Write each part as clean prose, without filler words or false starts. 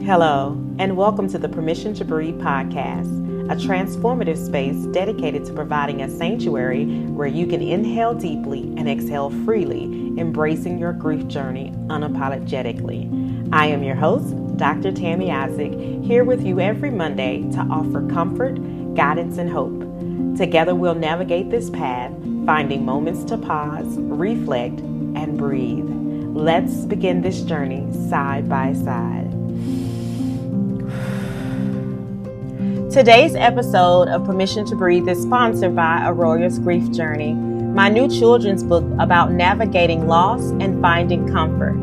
Hello, and welcome to the Permission to Breathe podcast, a transformative space dedicated to providing a sanctuary where you can inhale deeply and exhale freely, embracing your grief journey unapologetically. I am your host, Dr. Tammy Isaac, here with you every Monday to offer comfort, guidance, and hope. Together we'll navigate this path, finding moments to pause, reflect, and breathe. Let's begin this journey side by side. Today's episode of Permission to Breathe is sponsored by Aurora's Grief Journey, my new children's book about navigating loss and finding comfort.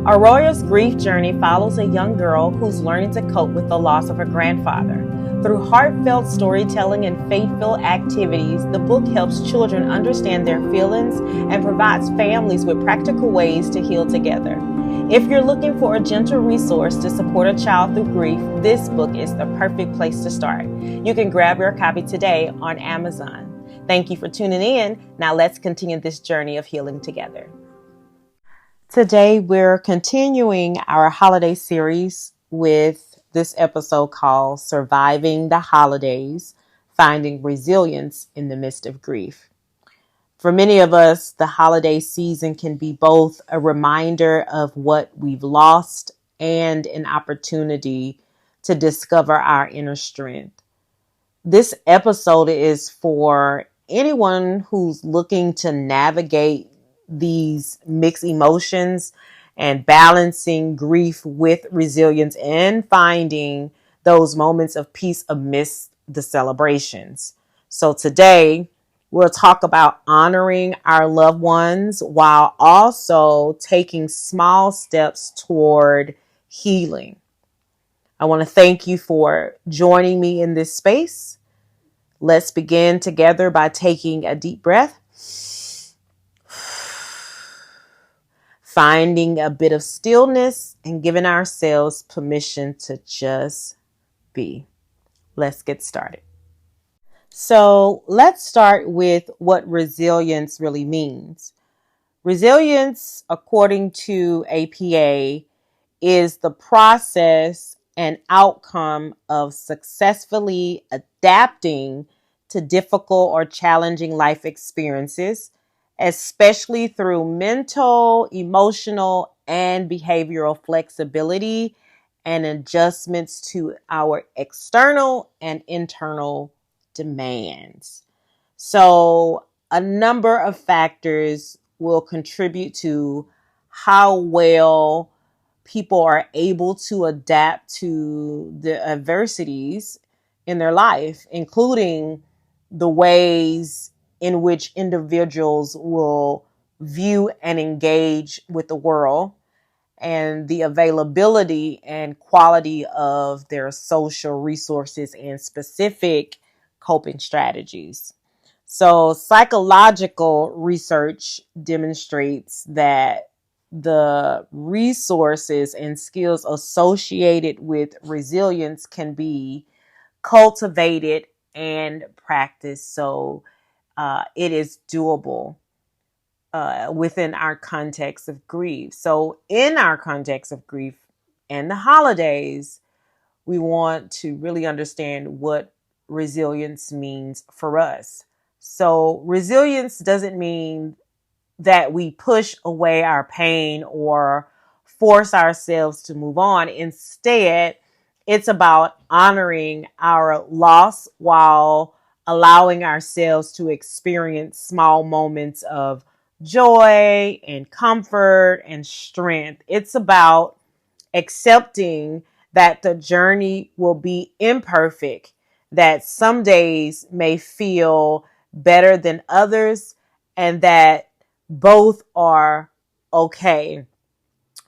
Aurora's Grief Journey follows a young girl who's learning to cope with the loss of her grandfather. Through heartfelt storytelling and faithful activities, the book helps children understand their feelings and provides families with practical ways to heal together. If you're looking for a gentle resource to support a child through grief, this book is the perfect place to start. You can grab your copy today on Amazon. Thank you for tuning in. Now let's continue this journey of healing together. Today we're continuing our holiday series with this episode called Surviving the Holidays, Finding Resilience in the Midst of Grief. For many of us, the holiday season can be both a reminder of what we've lost and an opportunity to discover our inner strength. This episode is for anyone who's looking to navigate these mixed emotions and balancing grief with resilience and finding those moments of peace amidst the celebrations. So today, we'll talk about honoring our loved ones while also taking small steps toward healing. I want to thank you for joining me in this space. Let's begin together by taking a deep breath, finding a bit of stillness, and giving ourselves permission to just be. Let's get started. So let's start with what resilience really means. Resilience, according to APA, is the process and outcome of successfully adapting to difficult or challenging life experiences, especially through mental, emotional, and behavioral flexibility and adjustments to our external and internal demands. So a number of factors will contribute to how well people are able to adapt to the adversities in their life, including the ways in which individuals will view and engage with the world, and the availability and quality of their social resources and specific coping strategies. So psychological research demonstrates that the resources and skills associated with resilience can be cultivated and practiced. So it is doable within our context of grief. So in our context of grief and the holidays, we want to really understand what resilience means for us. So resilience doesn't mean that we push away our pain or force ourselves to move on. Instead, it's about honoring our loss while allowing ourselves to experience small moments of joy and comfort and strength. It's about accepting that the journey will be imperfect, that some days may feel better than others, and that both are okay.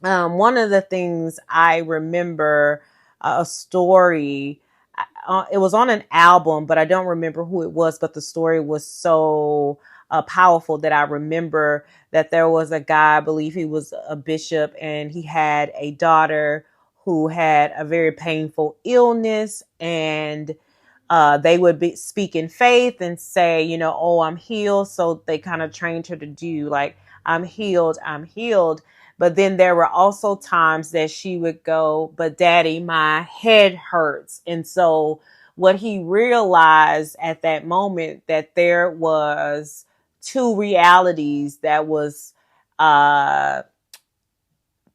One of the things I remember, a story, it was on an album, but I don't remember who it was, but the story was so powerful that I remember that there was a guy, I believe he was a bishop, and he had a daughter who had a very painful illness, and they would speak in faith and say, oh, I'm healed. So they kind of trained her to do like, I'm healed, I'm healed. But then there were also times that she would go, but daddy, my head hurts. And so what he realized at that moment, that there was two realities that was uh,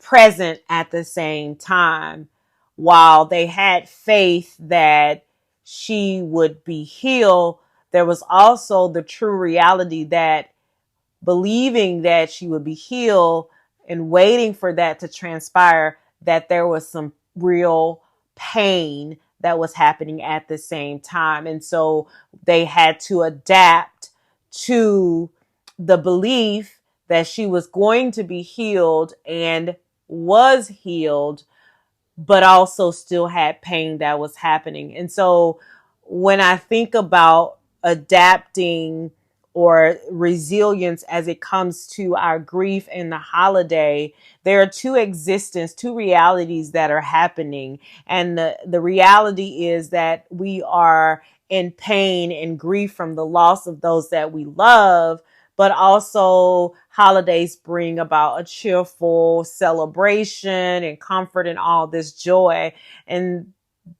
present at the same time. While they had faith that she would be healed, there was also the true reality that believing that she would be healed and waiting for that to transpire, that there was some real pain that was happening at the same time. And so they had to adapt to the belief that she was going to be healed and was healed, but also still had pain that was happening. And so when I think about adapting or resilience as it comes to our grief and the holiday, there are two realities that are happening. And the reality is that we are in pain and grief from the loss of those that we love, but also holidays bring about a cheerful celebration and comfort and all this joy. And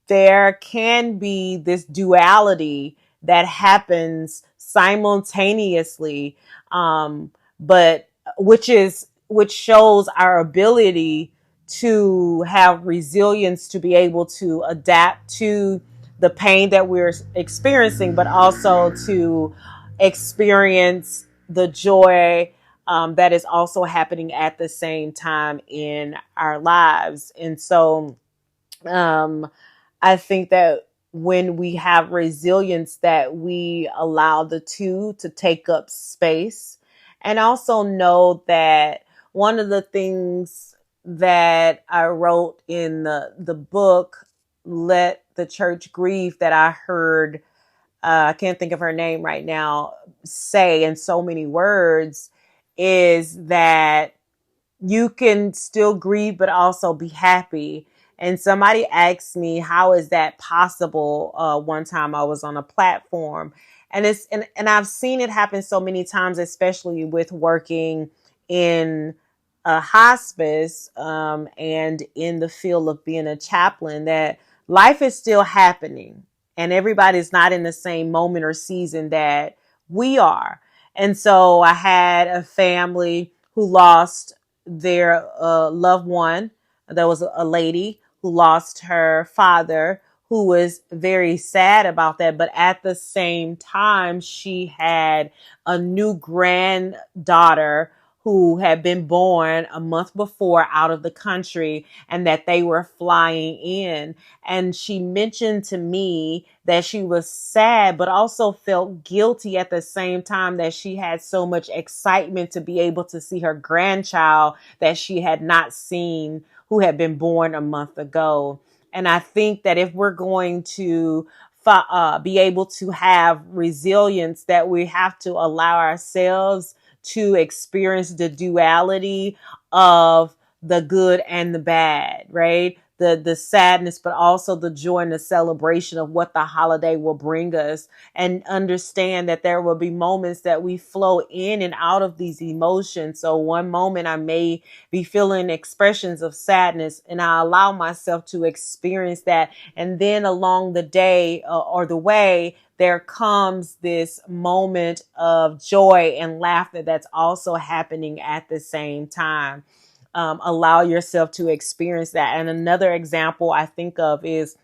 there can be this duality that happens simultaneously, but which shows our ability to have resilience to be able to adapt to the pain that we're experiencing, but also to experience the joy that is also happening at the same time in our lives. And so um, I think that when we have resilience, that we allow the two to take up space, and also know that one of the things that I wrote in the book, Let the Church Grieve, that I heard, I can't think of her name right now, say in so many words, is that you can still grieve, but also be happy. And somebody asked me, how is that possible? One time I was on a platform, and and I've seen it happen so many times, especially with working in a hospice, and in the field of being a chaplain, that life is still happening and everybody's not in the same moment or season that we are. And so I had a family who lost their loved one. There was a lady who lost her father, who was very sad about that. But at the same time, she had a new granddaughter who had been born a month before out of the country, and that they were flying in. And she mentioned to me that she was sad, but also felt guilty at the same time, that she had so much excitement to be able to see her grandchild that she had not seen, who had been born a month ago. And I think that if we're going to be able to have resilience, that we have to allow ourselves to experience the duality of the good and the bad, right? The sadness, but also the joy and the celebration of what the holiday will bring us, and understand that there will be moments that we flow in and out of these emotions. So one moment I may be feeling expressions of sadness, and I allow myself to experience that. And then along the day or the way, there comes this moment of joy and laughter that's also happening at the same time. Allow yourself to experience that. And another example I think of is,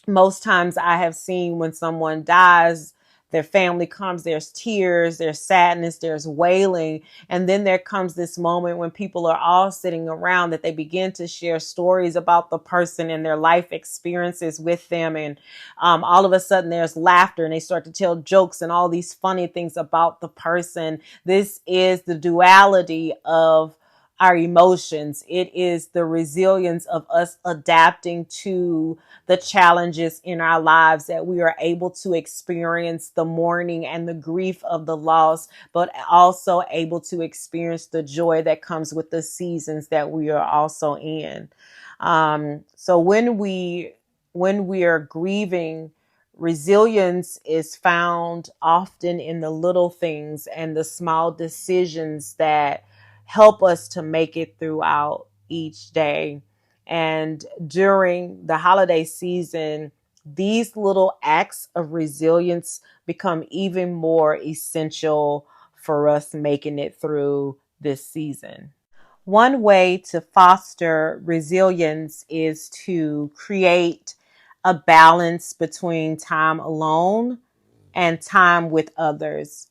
most times I have seen when someone dies, their family comes, there's tears, there's sadness, there's wailing. And then there comes this moment when people are all sitting around, that they begin to share stories about the person and their life experiences with them. And all of a sudden there's laughter, and they start to tell jokes and all these funny things about the person. This is the duality of our emotions. It is the resilience of us adapting to the challenges in our lives, that we are able to experience the mourning and the grief of the loss, but also able to experience the joy that comes with the seasons that we are also in. So when we are grieving, resilience is found often in the little things and the small decisions that help us to make it throughout each day. And during the holiday season, these little acts of resilience become even more essential for us making it through this season. One way to foster resilience is to create a balance between time alone and time with others.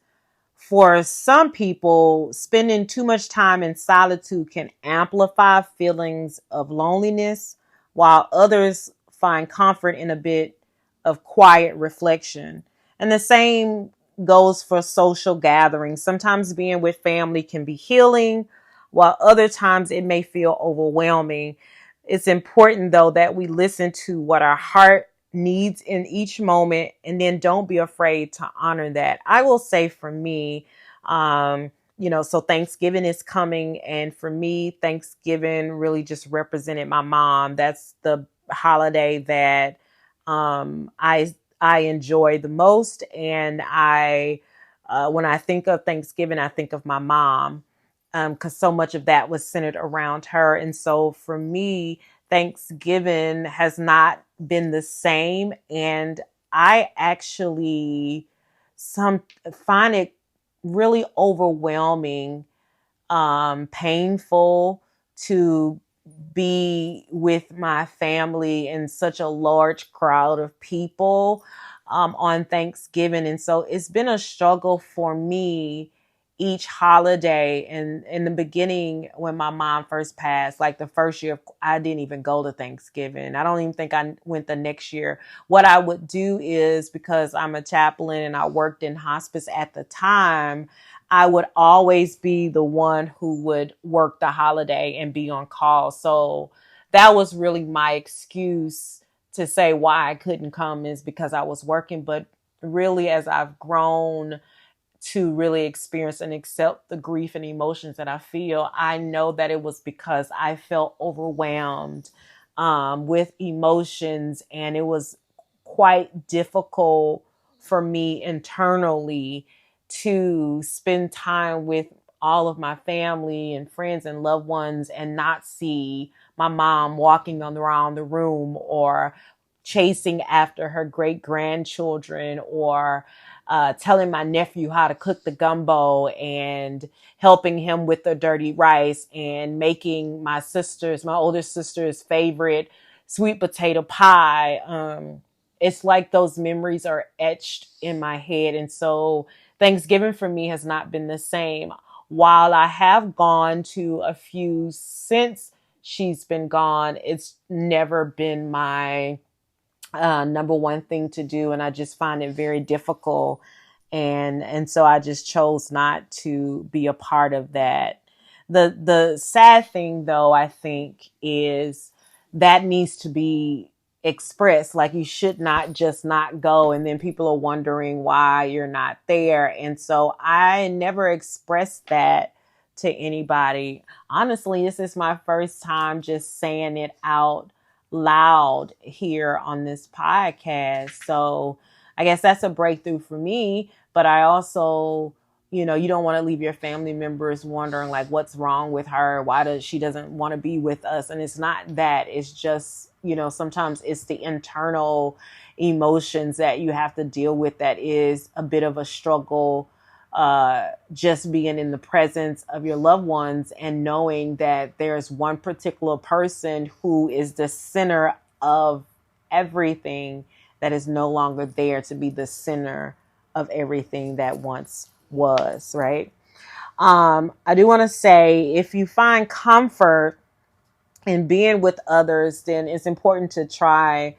For some people, spending too much time in solitude can amplify feelings of loneliness, while others find comfort in a bit of quiet reflection. And the same goes for social gatherings. Sometimes being with family can be healing, while other times it may feel overwhelming. It's important, though, that we listen to what our heart needs in each moment, and then don't be afraid to honor that. I will say for me, so Thanksgiving is coming, and for me, Thanksgiving really just represented my mom. That's the holiday that I enjoy the most, and I when I think of Thanksgiving, I think of my mom, because so much of that was centered around her. And so for me, Thanksgiving has not been the same. And I actually some find it really overwhelming, painful to be with my family in such a large crowd of people on Thanksgiving. And so it's been a struggle for me each holiday. And in the beginning, when my mom first passed, like the first year, I didn't even go to Thanksgiving. I don't even think I went the next year. What I would do is, because I'm a chaplain and I worked in hospice at the time, I would always be the one who would work the holiday and be on call. So that was really my excuse to say why I couldn't come, is because I was working. But really, as I've grown to really experience and accept the grief and emotions that I feel, I know that it was because I felt overwhelmed with emotions, and it was quite difficult for me internally to spend time with all of my family and friends and loved ones and not see my mom walking around the room, or chasing after her great grandchildren, or telling my nephew how to cook the gumbo and helping him with the dirty rice, and making my older sister's favorite sweet potato pie. It's like those memories are etched in my head. And so Thanksgiving for me has not been the same. While I have gone to a few since she's been gone, it's never been my number one thing to do, and I just find it very difficult, and so I just chose not to be a part of that. The sad thing, though, I think, is that needs to be expressed. Like, you should not just not go, and then people are wondering why you're not there. And so I never expressed that to anybody. Honestly, this is my first time just saying it out loud here on this podcast. So I guess that's a breakthrough for me. But I also, you don't want to leave your family members wondering, like, what's wrong with her? Why does she doesn't want to be with us? And it's not that. It's just, sometimes it's the internal emotions that you have to deal with that is a bit of a struggle, just being in the presence of your loved ones and knowing that there's one particular person who is the center of everything that is no longer there to be the center of everything that once was, right? I do want to say, if you find comfort in being with others, then it's important to try,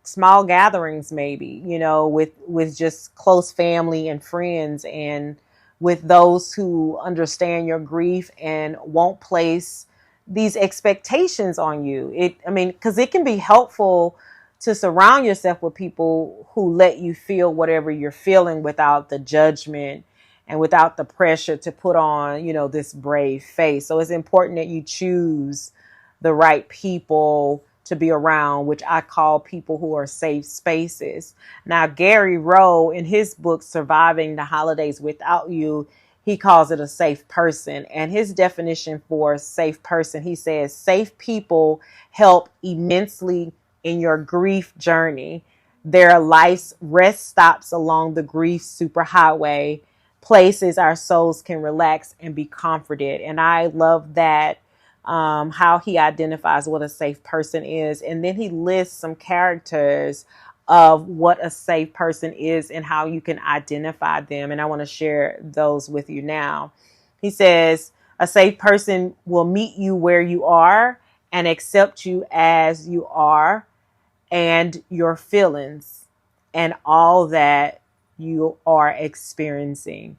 small gatherings, maybe, with just close family and friends, and with those who understand your grief and won't place these expectations on you. Because it can be helpful to surround yourself with people who let you feel whatever you're feeling without the judgment and without the pressure to put on, this brave face. So it's important that you choose the right people to be around, which I call people who are safe spaces. Now, Gary Rowe, in his book, Surviving the Holidays Without You, he calls it a safe person. And his definition for a safe person, he says, safe people help immensely in your grief journey. Their life's rest stops along the grief superhighway, places our souls can relax and be comforted. And I love that, how he identifies what a safe person is. And then he lists some characters of what a safe person is and how you can identify them. And I want to share those with you now. He says, a safe person will meet you where you are and accept you as you are and your feelings and all that you are experiencing.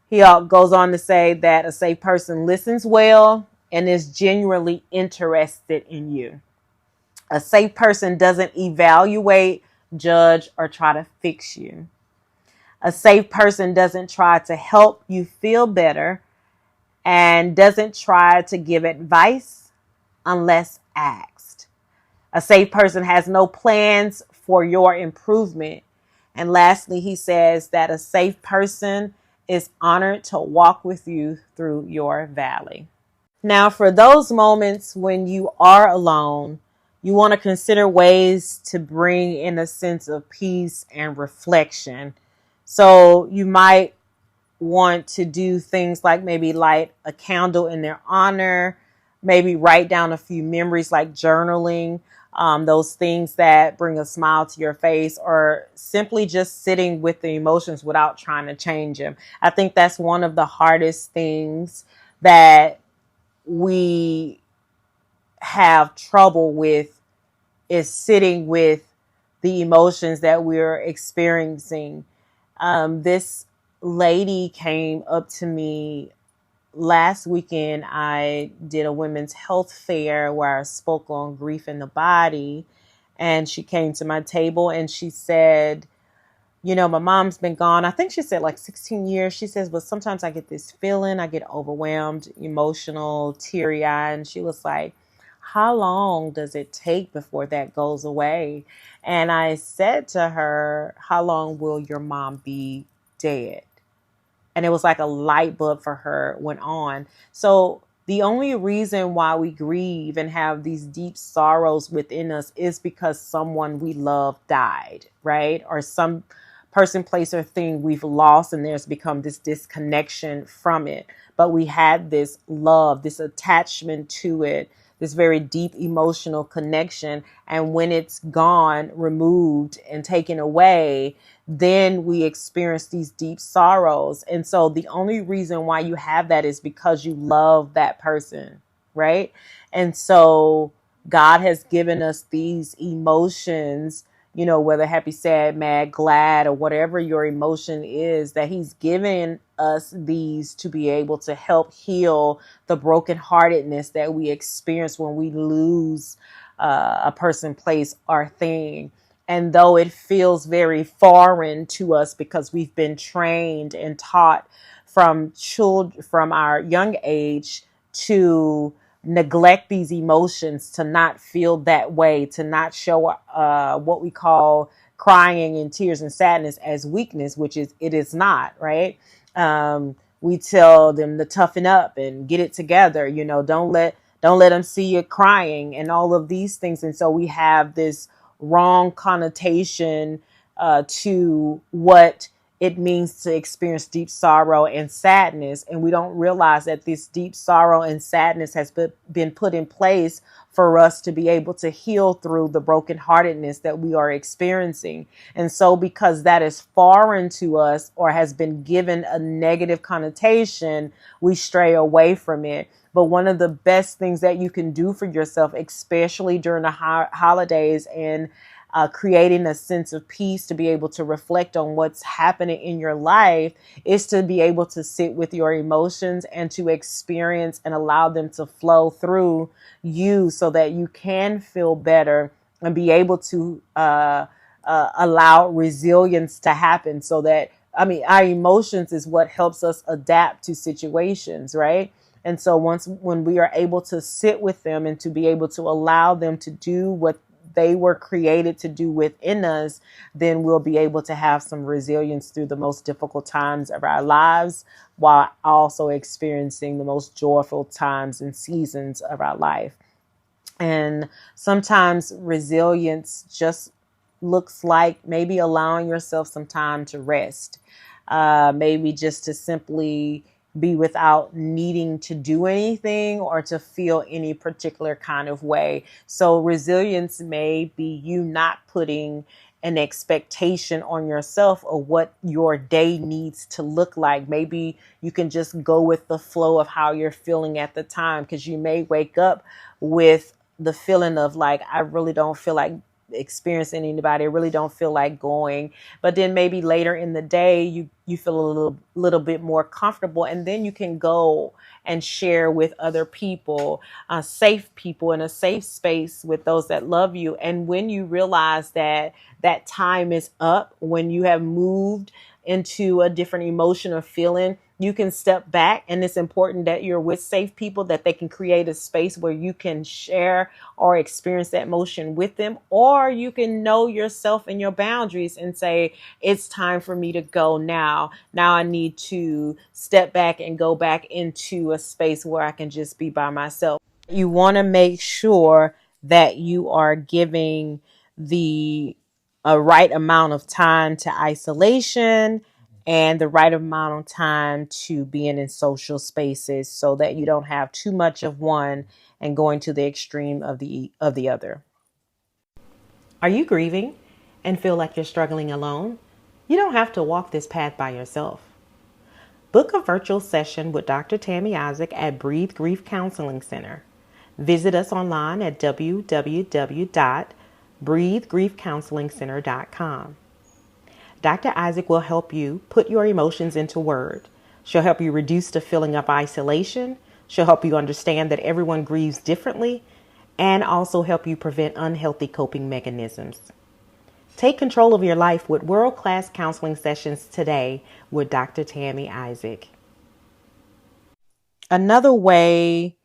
He goes on to say that a safe person listens well and is genuinely interested in you. A safe person doesn't evaluate, judge, or try to fix you. A safe person doesn't try to help you feel better and doesn't try to give advice unless asked. A safe person has no plans for your improvement. And lastly, he says that a safe person is honored to walk with you through your valley. Now, for those moments when you are alone, you want to consider ways to bring in a sense of peace and reflection. So you might want to do things like maybe light a candle in their honor, maybe write down a few memories like journaling, those things that bring a smile to your face, or simply just sitting with the emotions without trying to change them. I think that's one of the hardest things that we have trouble with, is sitting with the emotions that we're experiencing. This lady came up to me last weekend. I did a women's health fair where I spoke on grief in the body, and she came to my table and she said, you know, my mom's been gone, I think she said like 16 years. She says, but sometimes I get this feeling, I get overwhelmed, emotional, teary-eyed. And she was like, how long does it take before that goes away? And I said to her, how long will your mom be dead? And it was like a light bulb for her went on. So the only reason why we grieve and have these deep sorrows within us is because someone we love died, right? Or some person, place, or thing we've lost, and there's become this disconnection from it. But we had this love, this attachment to it, this very deep emotional connection. And when it's gone, removed, and taken away, then we experience these deep sorrows. And so the only reason why you have that is because you love that person, right? And so God has given us these emotions, you know, whether happy, sad, mad, glad, or whatever your emotion is, that he's given us these to be able to help heal the brokenheartedness that we experience when we lose a person, place, or thing. And though it feels very foreign to us because we've been trained and taught from our young age to neglect these emotions, to not feel that way, to not show what we call crying and tears and sadness as weakness, which it is not, right? We tell them to toughen up and get it together. You know, don't let them see you crying and all of these things. And so we have this wrong connotation to what it means to experience deep sorrow and sadness. And we don't realize that this deep sorrow and sadness has been put in place for us to be able to heal through the brokenheartedness that we are experiencing. And so because that is foreign to us or has been given a negative connotation, we stray away from it. But one of the best things that you can do for yourself, especially during the holidays and creating a sense of peace, to be able to reflect on what's happening in your life, is to be able to sit with your emotions and to experience and allow them to flow through you so that you can feel better and be able to allow resilience to happen. So that, our emotions is what helps us adapt to situations, right? And so when we are able to sit with them and to be able to allow them to do what they were created to do within us, then we'll be able to have some resilience through the most difficult times of our lives while also experiencing the most joyful times and seasons of our life. And sometimes resilience just looks like maybe allowing yourself some time to rest, maybe just to simply be without needing to do anything or to feel any particular kind of way. So resilience may be you not putting an expectation on yourself of what your day needs to look like. Maybe you can just go with the flow of how you're feeling at the time, because you may wake up with the feeling of like, I really don't feel like experiencing anybody. I really don't feel like going. But then maybe later in the day, you feel a little bit more comfortable, and then you can go and share with other people, safe people in a safe space with those that love you. And when you realize that that time is up, when you have moved into a different emotion or feeling, you can step back. And it's important that you're with safe people, that they can create a space where you can share or experience that emotion with them. Or you can know yourself and your boundaries and say, it's time for me to go now. Now I need to step back and go back into a space where I can just be by myself. You want to make sure that you are giving the a right amount of time to isolation and the right amount of time to being in social spaces, so that you don't have too much of one and going to the extreme of the other. Are you grieving and feel like you're struggling alone? You don't have to walk this path by yourself. Book a virtual session with Dr. Tammy Isaac at Breathe Grief Counseling Center. Visit us online at www.breathegriefcounselingcenter.com. Dr. Isaac will help you put your emotions into words. She'll help you reduce the feeling of isolation. She'll help you understand that everyone grieves differently, and also help you prevent unhealthy coping mechanisms. Take control of your life with world-class counseling sessions today with Dr. Tammy Isaac. Another way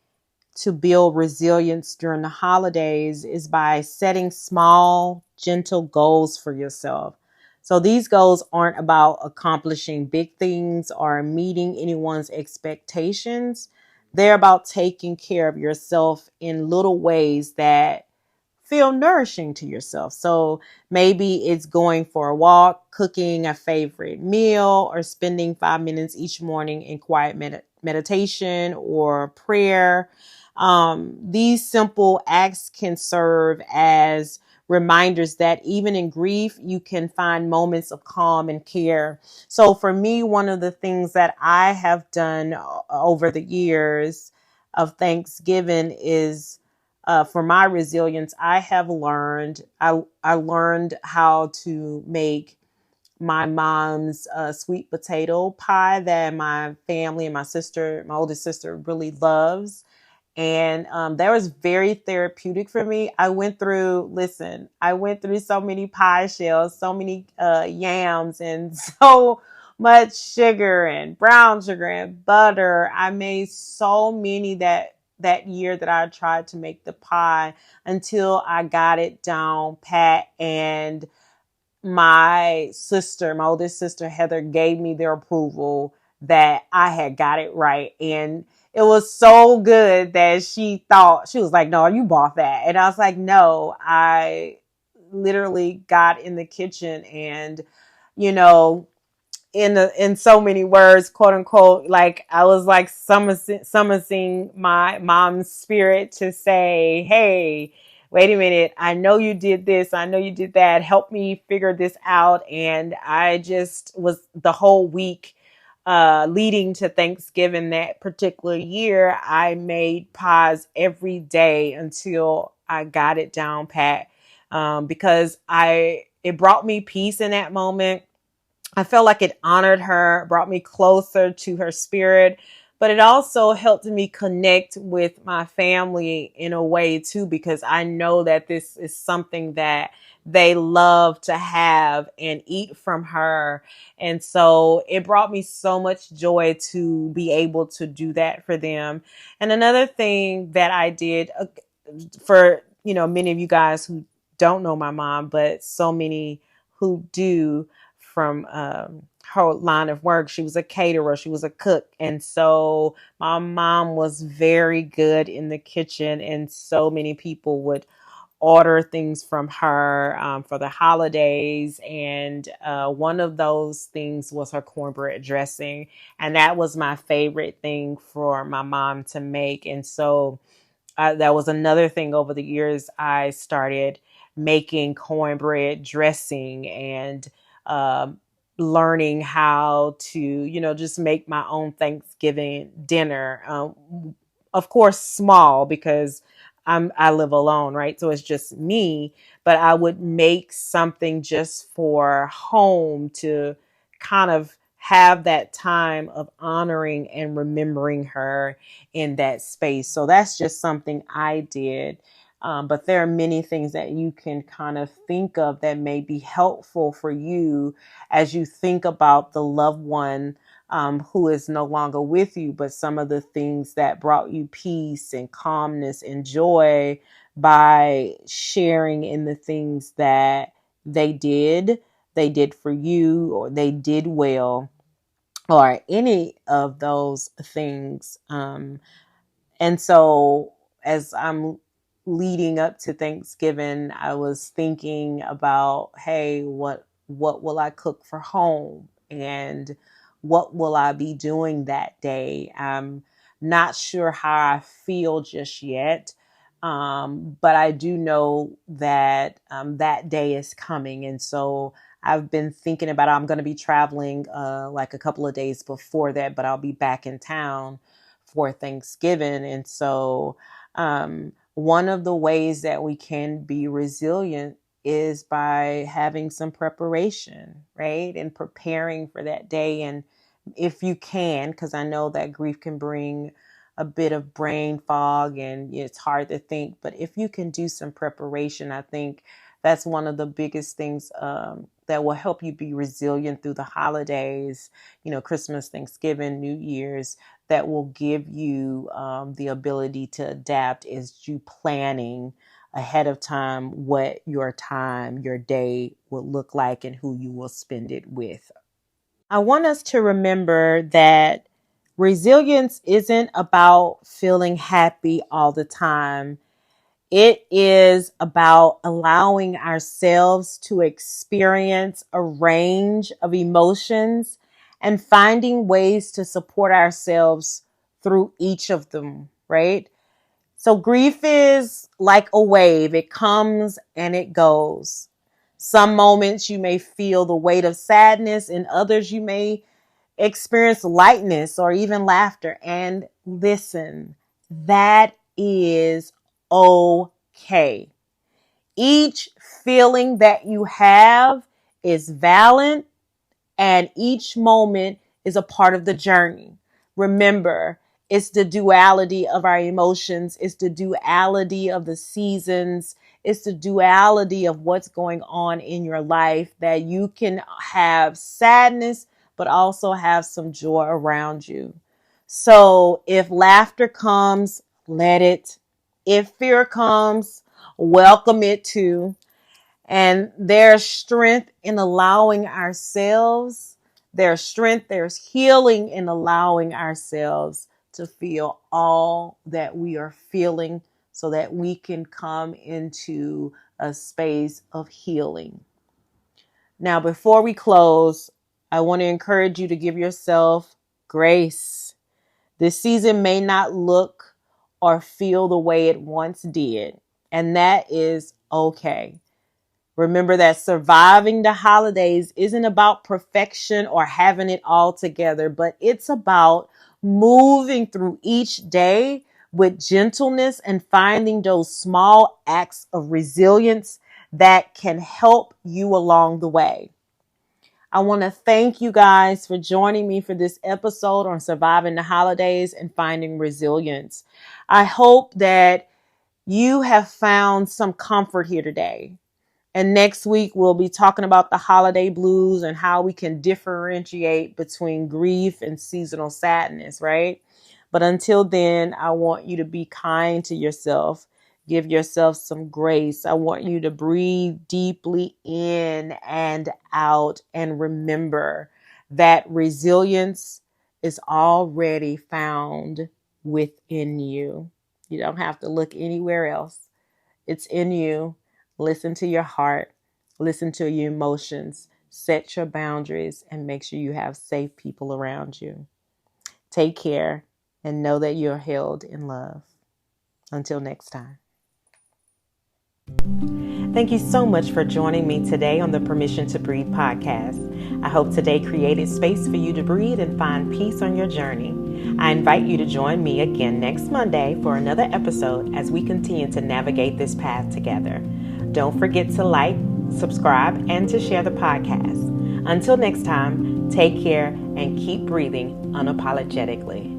to build resilience during the holidays is by setting small, gentle goals for yourself. So these goals aren't about accomplishing big things or meeting anyone's expectations. They're about taking care of yourself in little ways that feel nourishing to yourself. So maybe it's going for a walk, cooking a favorite meal, or spending 5 minutes each morning in quiet meditation or prayer. These simple acts can serve as reminders that even in grief, you can find moments of calm and care. So for me, one of the things that I have done over the years of Thanksgiving is, for my resilience, I learned how to make my mom's sweet potato pie that my family and my oldest sister really loves. And that was very therapeutic for me. I went through so many pie shells, so many yams, and so much sugar and brown sugar and butter. I made so many that year that I tried to make the pie until I got it down pat. And my oldest sister, Heather, gave me their approval that I had got it right. And it was so good that she was like, no, you bought that. And I was like, no, I literally got in the kitchen and, you know, in so many words, quote unquote, like I was like summoning my mom's spirit to say, hey, wait a minute, I know you did this, I know you did that, help me figure this out. And I just was the whole week leading to Thanksgiving that particular year, I made pies every day until I got it down pat, because it brought me peace in that moment. I felt like it honored her, brought me closer to her spirit, but it also helped me connect with my family in a way too, because I know that this is something that they love to have and eat from her. And so it brought me so much joy to be able to do that for them. And another thing that I did, for, many of you guys who don't know my mom, but so many who do from her line of work. She was a caterer, she was a cook. And so my mom was very good in the kitchen, and so many people would order things from her for the holidays. And one of those things was her cornbread dressing. And that was my favorite thing for my mom to make. And so that was another thing over the years. I started making cornbread dressing and um, learning how to, just make my own Thanksgiving dinner. Of course, small because I live alone, right? So it's just me, but I would make something just for home to kind of have that time of honoring and remembering her in that space. So that's just something I did. But there are many things that you can kind of think of that may be helpful for you as you think about the loved one who is no longer with you, but some of the things that brought you peace and calmness and joy by sharing in the things that they did for you, or they did well, or any of those things. And so as I'm leading up to Thanksgiving, I was thinking about, hey, what will I cook for home? And what will I be doing that day? I'm not sure how I feel just yet. But I do know that that day is coming. And so I've been thinking about it. I'm going to be traveling like a couple of days before that, but I'll be back in town for Thanksgiving. And so one of the ways that we can be resilient is by having some preparation, right? And preparing for that day. And if you can, because I know that grief can bring a bit of brain fog and it's hard to think, but if you can do some preparation, I think that's one of the biggest things that will help you be resilient through the holidays, Christmas, Thanksgiving, New Year's, that will give you the ability to adapt, is you planning ahead of time what your day will look like and who you will spend it with. I want us to remember that resilience isn't about feeling happy all the time. It is about allowing ourselves to experience a range of emotions and finding ways to support ourselves through each of them, right? So grief is like a wave. It comes and it goes. Some moments you may feel the weight of sadness, and others you may experience lightness or even laughter. And listen, that is okay. Each feeling that you have is valid, and each moment is a part of the journey. Remember, it's the duality of our emotions, it's the duality of the seasons, it's the duality of what's going on in your life, that you can have sadness, but also have some joy around you. So if laughter comes, let it. If fear comes, welcome it too. And there's strength in allowing ourselves, there's strength, there's healing in allowing ourselves to feel all that we are feeling so that we can come into a space of healing. Now, before we close, I want to encourage you to give yourself grace. This season may not look or feel the way it once did, and that is okay. Remember that surviving the holidays isn't about perfection or having it all together, but it's about moving through each day with gentleness and finding those small acts of resilience that can help you along the way. I want to thank you guys for joining me for this episode on surviving the holidays and finding resilience. I hope that you have found some comfort here today. And next week, we'll be talking about the holiday blues and how we can differentiate between grief and seasonal sadness, right? But until then, I want you to be kind to yourself. Give yourself some grace. I want you to breathe deeply in and out and remember that resilience is already found within you. You don't have to look anywhere else. It's in you. Listen to your heart. Listen to your emotions. Set your boundaries and make sure you have safe people around you. Take care and know that you're held in love. Until next time. Thank you so much for joining me today on the Permission to Breathe podcast. I hope today created space for you to breathe and find peace on your journey. I invite you to join me again next Monday for another episode as we continue to navigate this path together. Don't forget to like, subscribe, and to share the podcast. Until next time, take care and keep breathing unapologetically.